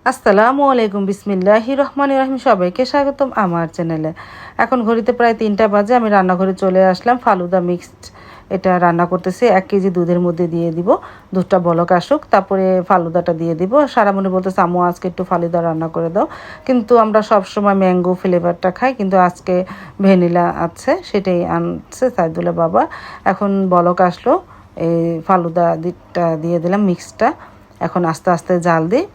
আসসালামু আলাইকুম, বিসমিল্লাহির রহমানির রহিম। সবাইকে স্বাগতম আমার চ্যানেলে। এখন ঘড়িতে প্রায় 3টা বাজে। আমি রান্নাঘরে চলে আসলাম। ফালুদা মিক্সড এটা রান্না করতেছি। 1 কেজি দুধের মধ্যে দিয়ে দিব, দুধটা বলক আসুক, তারপরে ফালুদাটা দিয়ে দিব। সারামণি বলতেছে আম্মু আজকে একটু ফালুদা রান্না করে দাও, কিন্তু আমরা সব সময় ম্যাঙ্গো ফ্লেভারটা খাই, কিন্তু আজকে ভ্যানিলা আছে, সেটাই আনছে সাইদুলের বাবা। এখন বলক আসলো, এই ফালুদা দিকটা দিয়ে দিলাম মিক্সটা। এখন আস্তে আস্তে জাল দিই।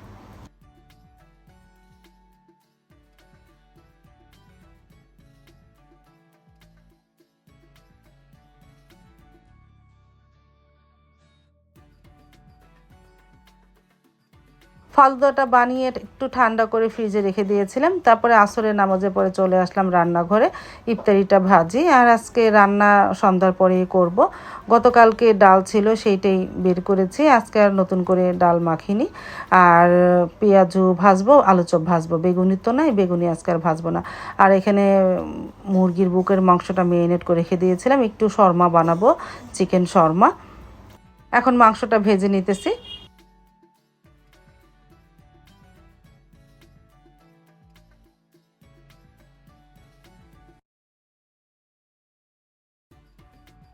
ফালুদাটা বানিয়ে একটু ঠান্ডা করে ফ্রিজে রেখে দিয়েছিলাম। তারপরে আসরের নামাজের পরে চলে আসলাম রান্নাঘরে। ইফতারিটা ভাজি, আর আজকে রান্না সন্ধ্যার পরেই করব। গতকালকে ডাল ছিল, সেইটাই বের করেছি। আজকে আর নতুন করে ডাল মাখিনি। আর পেঁয়াজু ভাজবো, আলু চপ ভাজবো। বেগুনি তো নাই, বেগুনি আজকে আর ভাজবো না। আর এখানে মুরগির বুকের মাংসটা মেরিনেট করে রেখে দিয়েছিলাম, একটু শর্মা বানাবো, চিকেন শর্মা। এখন মাংসটা ভেজে নিতেছি।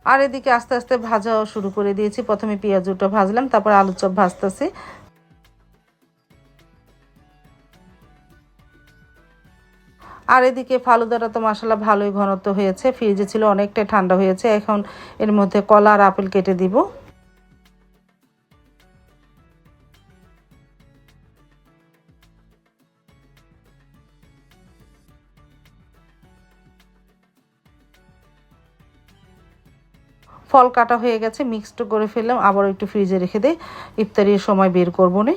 আর এদিকে আস্তে আস্তে ভাজাও শুরু করে দিয়েছি। প্রথমে পেঁয়াজুটা ভাজলাম, তারপর আলু চপ ভাজতেছি। আর এদিকে ফালুদাটা তো মাসাল্লাহ ভালোই ঘনত্ব হয়েছে, ফ্রিজে ছিল অনেকটাই ঠান্ডা হয়েছে। এখন এর মধ্যে কলা আর আপেল কেটে দিব। ফল কাটা হয়ে গেছে, মিক্সড করে ফেললাম, আবার একটু ফ্রিজে রেখে দেই, ইফতারির সময় বের করবো না।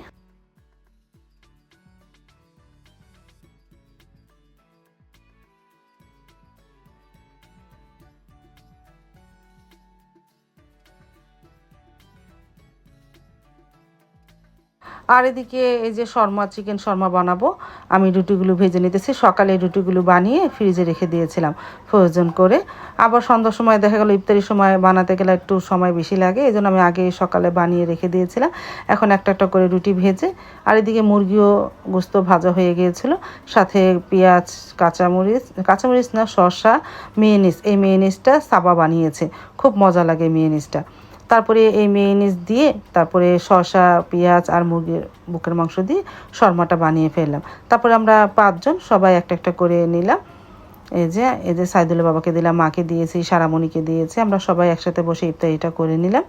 আর এদিকে এই যে শর্মা, চিকেন শর্মা বানাবো। আমি রুটিগুলো ভেজে নিতেছি। সকালে রুটিগুলো বানিয়ে ফ্রিজে রেখে দিয়েছিলাম ফ্রোজেন করে। আবার সন্ধ্যার সময় দেখা গেল ইফতারির সময় বানাতে গেলে একটু সময় বেশি লাগে, এই জন্য আমি আগে সকালে বানিয়ে রেখে দিয়েছিলাম। এখন একটা একটা করে রুটি ভেজে, আর এদিকে মুরগিও গোস্ত ভাজা হয়ে গিয়েছিল, সাথে পেঁয়াজ, কাঁচামরিচ না, শসা, মেয়োনিজ। এই মেয়োনিজটা সাবা বানিয়েছে, খুব মজা লাগে মেয়োনিজটা। তারপরে এই মেয়োনিজ দিয়ে, তারপরে শসা, পেঁয়াজ আর মুরগির বুকের মাংস দিয়ে শর্মাটা বানিয়ে ফেললাম। তারপরে আমরা 5 জন সবাই একটা একটা করে নিলাম। এই যে সাইদুলের বাবাকে দিলাম, মাকে দিয়েছি, সারামণিকে দিয়েছি। আমরা সবাই একসাথে বসে ইফতারিটা করে নিলাম।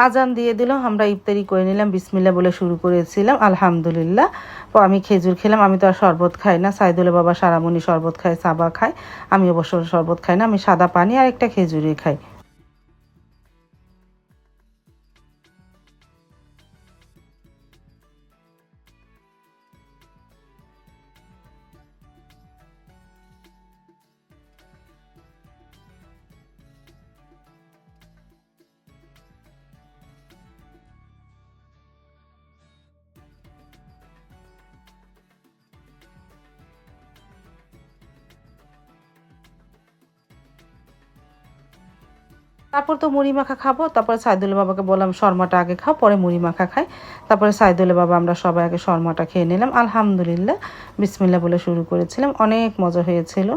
আজান দিয়ে দিল, আমরা ইফতারি করে নিলাম। বিসমিল্লাহ বলে শুরু করেছিলাম, আলহামদুলিল্লাহ। তো আমি খেজুর খেলাম। আমি তো আর শরবত খাই না। সাইদুলের বাবা, সারামণি শরবত খায়, সাবা খায়। আমি অবশ্য শরবত খাই না, আমি সাদা পানি আর একটা খেজুরই খাই। তারপর তো মুড়ি মাখা খাবো। তারপরে সাইদুলের বাবাকে বললাম শর্মাটা আগে খাও, পরে মুড়ি মাখা খাই। তারপরে সাইদুলের বাবা, আমরা সবাই আগে শর্মাটা খেয়ে নিলাম। আলহামদুলিল্লাহ, বিসমিল্লাহ বলে শুরু করেছিলাম। অনেক মজা হয়েছিল।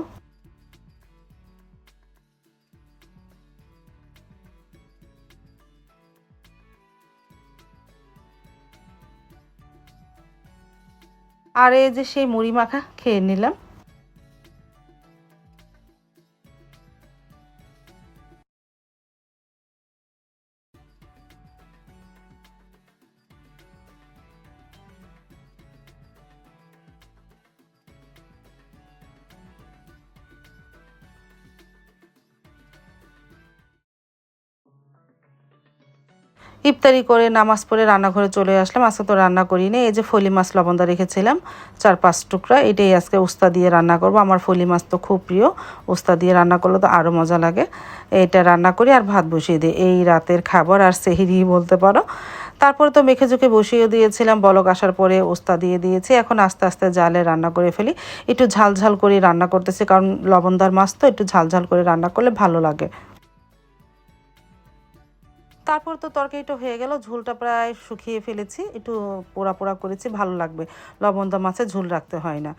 আর এই যে সেই মুড়ি মাখা খেয়ে নিলাম। ইফতারি করে নামাজ পড়ে রান্নাঘরে চলে আসলাম। আজকে তো রান্না করিনি, এই যে ফলি মাছ লবণদা রেখেছিলাম 4-5 টুকরা, এটাই আজকে উস্তা দিয়ে রান্না করব। আমার ফলি মাছ তো খুব প্রিয়, উস্তা দিয়ে রান্না করলে তো আরও মজা লাগে। এটা রান্না করি আর ভাত বসিয়ে দিই, এই রাতের খাবার আর সেহরি বলতে পারো। তারপরে তো মেখে ঝুঁকে বসিয়ে দিয়েছিলাম, বলক আসার পরে উস্তা দিয়ে দিয়েছি। এখন আস্তে আস্তে জালে রান্না করে ফেলি, একটু ঝাল ঝাল করে রান্না করতেছি, কারণ লবণদার মাছ তো একটু ঝাল ঝাল করে রান্না করলে ভালো লাগে। তারপর তো তরকারিটা হয়ে গেল, ঝোলটা প্রায় শুকিয়ে ফেলেছি, একটু পোড়া পোড়া করেছি, ভালো লাগবে। লবণদা মাছে ঝোল রাখতে হয় না।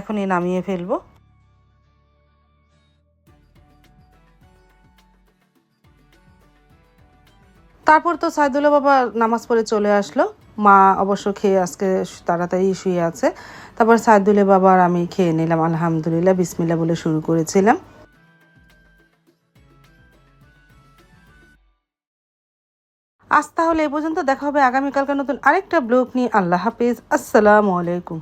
এখনই নামিয়ে ফেলবো। তারপর তো সাইদুল্লাহ বাবা নামাজ পড়ে চলে আসলো। মা অবশ্য খেয়ে আজকে তাড়াতাড়ি শুয়ে আছে। তারপর সাইদুল্লাহ বাবা আর আমি খেয়ে নিলাম, আলহামদুলিল্লাহ বিসমিল্লাহ বলে শুরু করেছিলাম। আজ তাহলে এই পর্যন্ত, দেখা হবে আগামীকালকে নতুন আরেকটা ব্লগ নিয়ে। আল্লাহ হাফিজ, আসসালামু আলাইকুম।